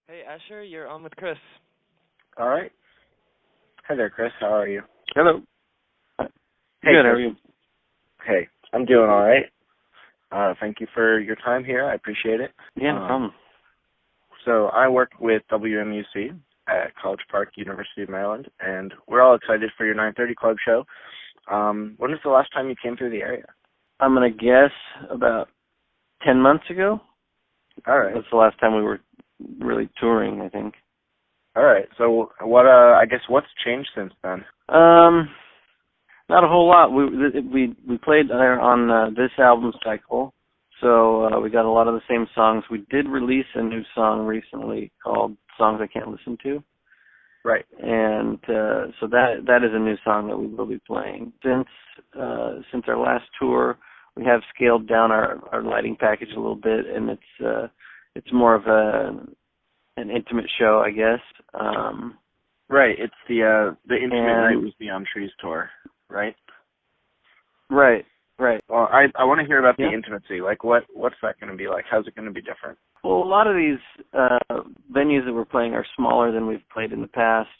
Hey, Asher, you're on with Chris. All right. Hi there, Chris. How are you? Hello. Hey, Good, how Chris. are you? Hey, I'm doing all right. Thank you for your time here. I appreciate it. Yeah, no problem. So I work with WMUC at College Park, University of Maryland, and we're all excited for your 9:30 Club show. When was the last time you came through the area? I'm going to guess about 10 months ago. All right. That's the last time we were really touring, I think. All right. So I guess what's changed since then? Not a whole lot. We played on this album cycle, so we got a lot of the same songs. We did release a new song recently called Songs I Can't Listen To. Right. And so that is a new song that we will be playing. Since our last tour, we have scaled down our lighting package a little bit, and it's more of an intimate show, I guess. Right. It's the Intimate Night with Beyond Trees tour, right? Right. Well, I want to hear about the Yeah. intimacy. Like, what's that going to be like? How's it going to be different? Well, a lot of these venues that we're playing are smaller than we've played in the past.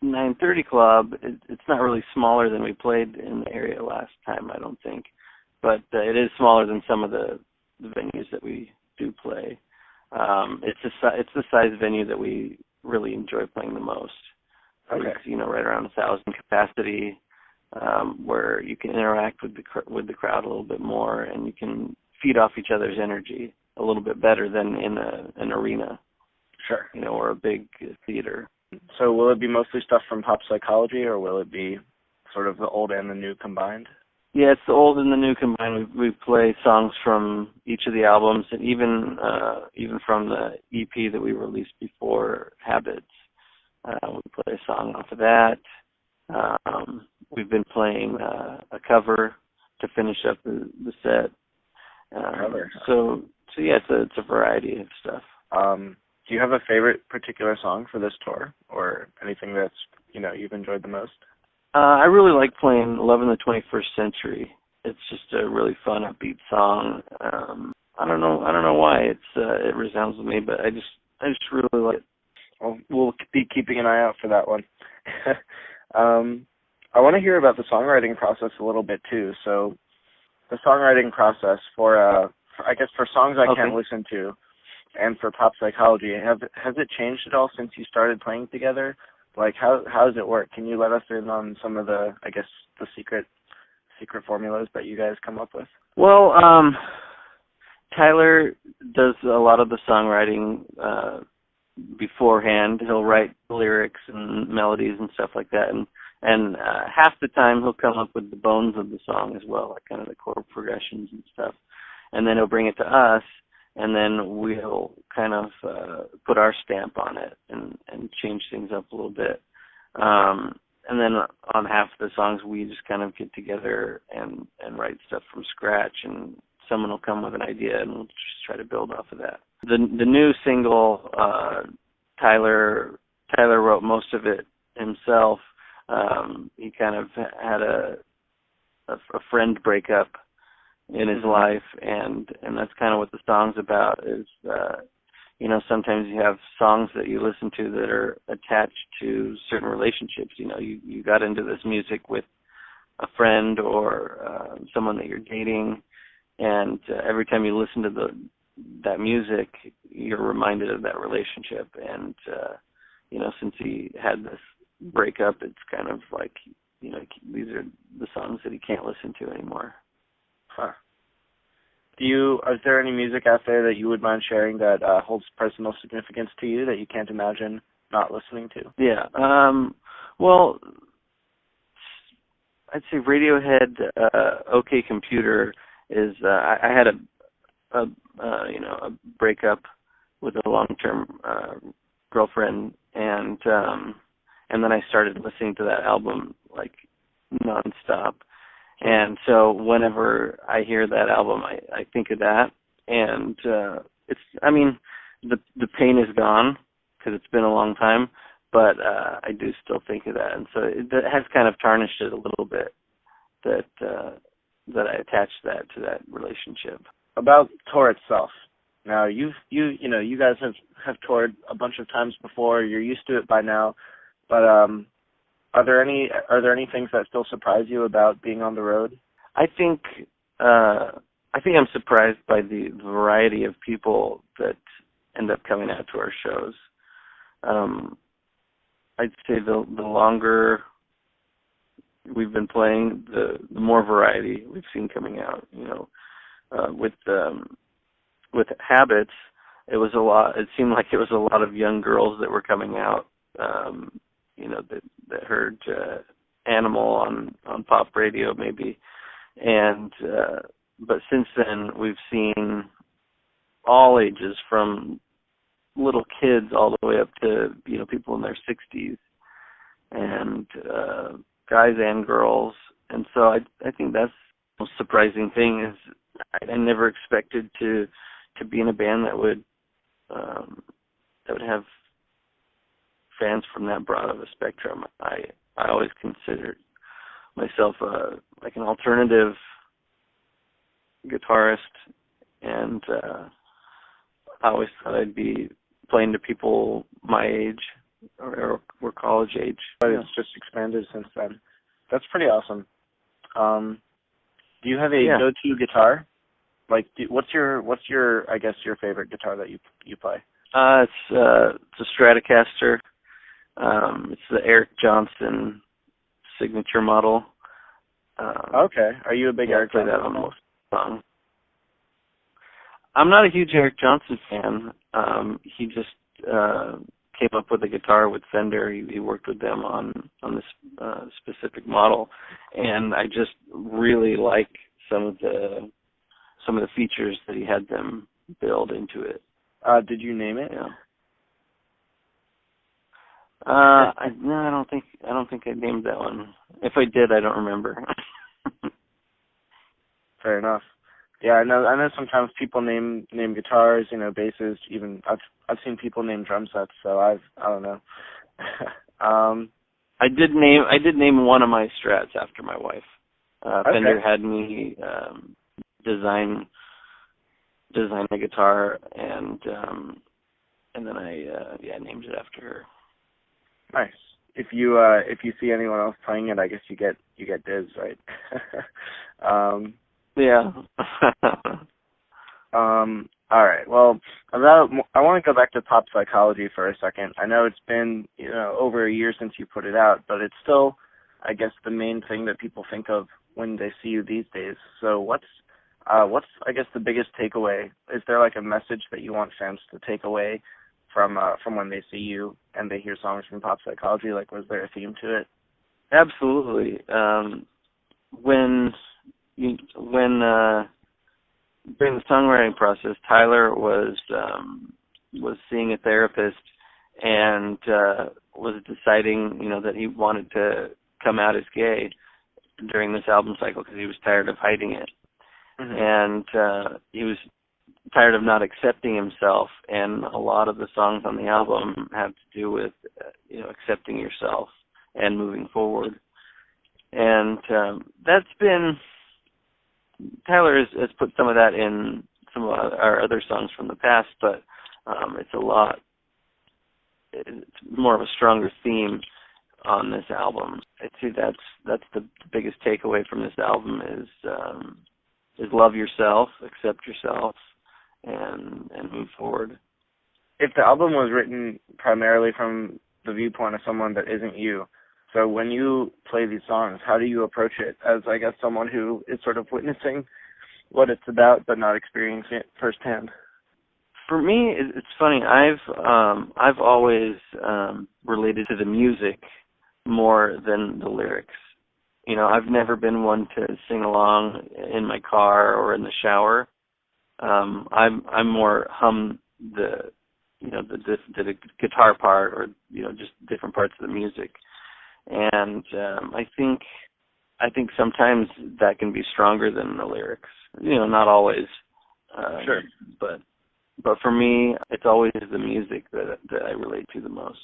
9:30 Club, it's not really smaller than we played in the area last time, I don't think. But it is smaller than some of the venues that we do play. It's the size venue that we really enjoy playing the most. Okay. It's, right around 1,000 capacity, where you can interact with the crowd a little bit more, and you can feed off each other's energy a little bit better than in an arena. Sure. Or a big theater. So will it be mostly stuff from Pop Psychology, or will it be sort of the old and the new combined? Yeah, it's the old and the new combined. We play songs from each of the albums, and even from the EP that we released before, Habits. We play a song off of that. We've been playing a cover to finish up the set. Cover. So yeah, it's a variety of stuff. Do you have a favorite particular song for this tour, or anything that's you've enjoyed the most? I really like playing Love in the 21st Century. It's just a really fun, upbeat song. I don't know why it resounds with me, but I just really like it. Well, we'll be keeping an eye out for that one. I want to hear about the songwriting process a little bit too. So, the songwriting process for I guess for songs I can't listen to, and for Pop Psychology, has it changed at all since you started playing together? Like, how does it work? Can you let us in on some of the secret formulas that you guys come up with? Well, Tyler does a lot of the songwriting beforehand. He'll write lyrics and melodies and stuff like that, and half the time he'll come up with the bones of the song as well, like kind of the chord progressions and stuff, and then he'll bring it to us, and then we'll kind of put our stamp on it and change things up a little bit. And then on half of the songs, we just kind of get together and write stuff from scratch, and someone will come with an idea, and we'll just try to build off of that. The new single, Tyler wrote most of it himself. He kind of had a friend breakup in his life, and that's kind of what the song's about. Is sometimes you have songs that you listen to that are attached to certain relationships. You got into this music with a friend or someone that you're dating, and every time you listen to that music, you're reminded of that relationship. And since he had this breakup, it's kind of like these are the songs that he can't listen to anymore. Huh. Is there any music out there that you would mind sharing that holds personal significance to you that you can't imagine not listening to? Yeah. Well, I'd say Radiohead, OK Computer is. I had a breakup with a long-term girlfriend, and then I started listening to that album like nonstop. And so whenever I hear that album, I think of that, and the pain is gone because it's been a long time, but I do still think of that, and so it has kind of tarnished it a little bit that I attached that to that relationship. About the tour itself, Now you guys have toured a bunch of times before. You're used to it by now, but are there any things that still surprise you about being on the road? I think I'm surprised by the variety of people that end up coming out to our shows. I'd say the longer we've been playing, the more variety we've seen coming out. With Habits, it was a lot. It seemed like it was a lot of young girls that were coming out. That heard Animal on pop radio maybe, and but since then we've seen all ages, from little kids all the way up to people in their 60s, and guys and girls. And so I think that's the most surprising thing is I never expected to be in a band that would have fans from that broad of a spectrum. I always considered myself like an alternative guitarist, and I always thought I'd be playing to people my age or college age. But it's just expanded since then. That's pretty awesome. Do you have a go-to guitar? Like, what's your I guess your favorite guitar that you play? It's a Stratocaster. It's the Eric Johnson signature model. Okay. Are you a big Eric Johnson fan? I play that on most songs. I'm not a huge Eric Johnson fan. He just came up with a guitar with Fender. He worked with them on this specific model, and I just really like some of the features that he had them build into it. Did you name it? Yeah. I don't think I named that one. If I did, I don't remember. Fair enough. Yeah, I know sometimes people name guitars, basses, even I've seen people name drum sets, so I don't know. I did name one of my Strats after my wife. Fender had me design a guitar, and then I named it after her. Nice. If you see anyone else playing it, I guess you get dibs, right? Yeah. All right. Well, I want to go back to Pop Psychology for a second. I know it's been over a year since you put it out, but it's still, I guess, the main thing that people think of when they see you these days. So what's I guess the biggest takeaway? Is there like a message that you want fans to take away from when they see you and they hear songs from Pop Psychology? Like, was there a theme to it? Absolutely. When during the songwriting process, Tyler was seeing a therapist and was deciding, that he wanted to come out as gay during this album cycle because he was tired of hiding it. Mm-hmm. And he was tired of not accepting himself, and a lot of the songs on the album have to do with accepting yourself and moving forward. And that's been, Tyler has put some of that in some of our other songs from the past, but it's more of a stronger theme on this album. I'd say that's the biggest takeaway from this album is love yourself, accept yourself, and move forward. If the album was written primarily from the viewpoint of someone that isn't you, so when you play these songs, how do you approach it as, I guess, someone who is sort of witnessing what it's about but not experiencing it firsthand? For me, it's funny. I've always related to the music more than the lyrics. I've never been one to sing along in my car or in the shower. I'm more hum the guitar part or just different parts of the music. And I think sometimes that can be stronger than the lyrics. Not always. Sure. But for me, it's always the music that I relate to the most.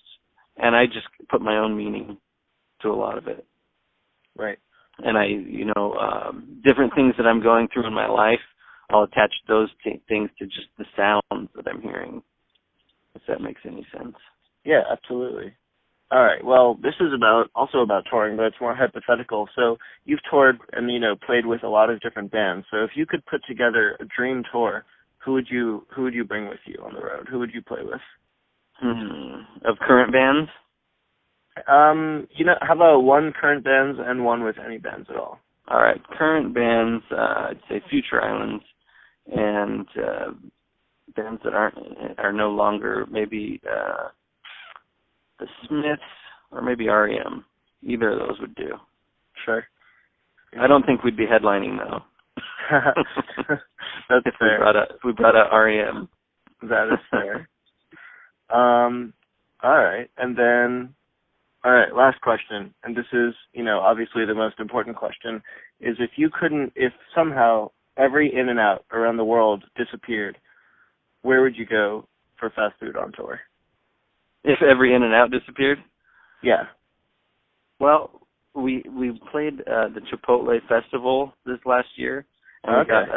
And I just put my own meaning to a lot of it. Right. And different things that I'm going through in my life, I'll attach those things to just the sounds that I'm hearing, if that makes any sense. Yeah, absolutely. All right. Well, this is also about touring, but it's more hypothetical. So you've toured and played with a lot of different bands. So if you could put together a dream tour, who would you bring with you on the road? Who would you play with? Of current bands? How about one current bands and one with any bands at all? All right. Current bands, I'd say Future Islands, and bands that are no longer, maybe the Smiths or maybe REM. Either of those would do. Sure. I don't think we'd be headlining though. That's if fair. If we brought out REM. That is fair. All right. And then, all right, last question. And this is, obviously the most important question, is if somehow every In-N-Out around the world disappeared, where would you go for fast food on tour? If every In-N-Out disappeared? Yeah. Well, we played the Chipotle Festival this last year, and we got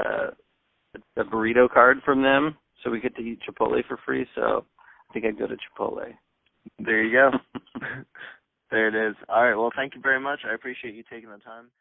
a burrito card from them, so we get to eat Chipotle for free, so I think I'd go to Chipotle. There you go. There it is. All right, well, thank you very much. I appreciate you taking the time.